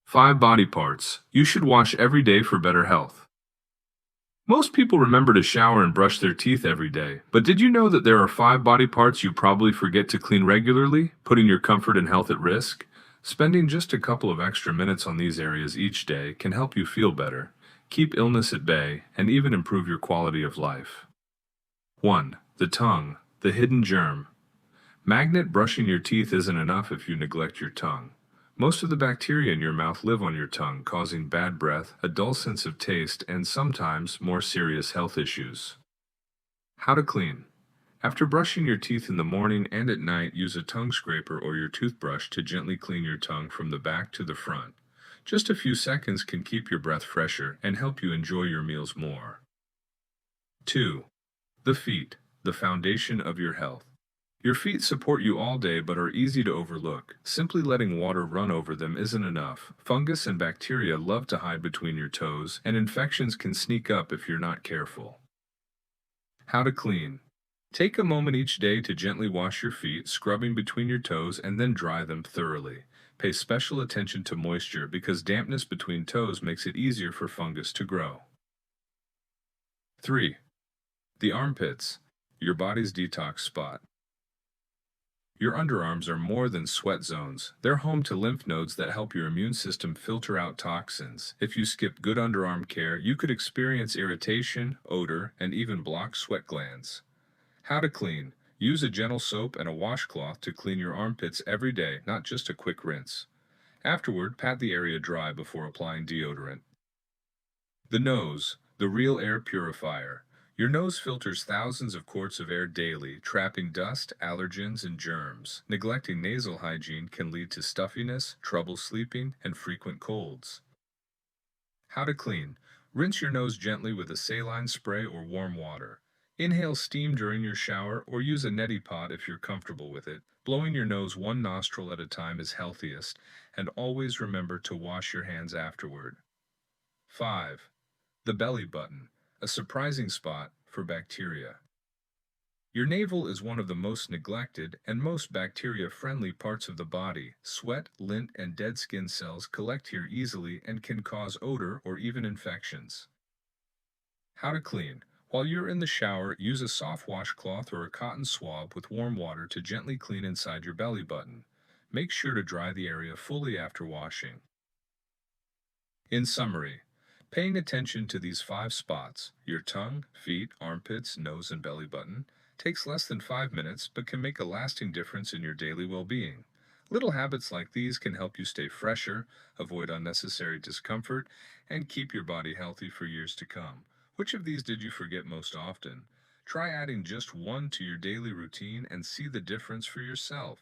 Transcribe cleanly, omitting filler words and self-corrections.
5 body parts you should wash every day for better health. Most people remember to shower and brush their teeth every day, but did you know that there are 5 body parts you probably forget to clean regularly, putting your comfort and health at risk? Spending just a couple of extra minutes on these areas each day can help you feel better, keep illness at bay, and even improve your quality of life. 1. The tongue, the hidden germ. Magnet brushing your teeth isn't enough if you neglect your tongue. Most of the bacteria in your mouth live on your tongue, causing bad breath, a dull sense of taste, and sometimes more serious health issues. How to clean. After brushing your teeth in the morning and at night, use a tongue scraper or your toothbrush to gently clean your tongue from the back to the front. Just a few seconds can keep your breath fresher and help you enjoy your meals more. 2. The feet, the foundation of your health. Your feet support you all day but are easy to overlook. Simply letting water run over them isn't enough. Fungus and bacteria love to hide between your toes, and infections can sneak up if you're not careful. How to clean. Take a moment each day to gently wash your feet, scrubbing between your toes, and then dry them thoroughly. Pay special attention to moisture because dampness between toes makes it easier for fungus to grow. 3. The armpits, your body's detox spot. Your underarms are more than sweat zones. They're home to lymph nodes that help your immune system filter out toxins. If you skip good underarm care, you could experience irritation, odor, and even blocked sweat glands. How to clean. Use a gentle soap and a washcloth to clean your armpits every day, not just a quick rinse. Afterward, pat the area dry before applying deodorant. The nose, the real air purifier. Your nose filters thousands of quarts of air daily, trapping dust, allergens, and germs. Neglecting nasal hygiene can lead to stuffiness, trouble sleeping, and frequent colds. How to clean. Rinse your nose gently with a saline spray or warm water. Inhale steam during your shower or use a neti pot if you're comfortable with it. Blowing your nose one nostril at a time is healthiest, and always remember to wash your hands afterward. 5. The belly button, a surprising spot for bacteria. Your navel is one of the most neglected and most bacteria-friendly parts of the body. Sweat, lint, and dead skin cells collect here easily and can cause odor or even infections. How to clean. While you're in the shower, use a soft washcloth or a cotton swab with warm water to gently clean inside your belly button. Make sure to dry the area fully after washing. In summary, paying attention to these 5 spots, your tongue, feet, armpits, nose, and belly button, takes less than 5 minutes but can make a lasting difference in your daily well-being. Little habits like these can help you stay fresher, avoid unnecessary discomfort, and keep your body healthy for years to come. Which of these did you forget most often? Try adding just one to your daily routine and see the difference for yourself.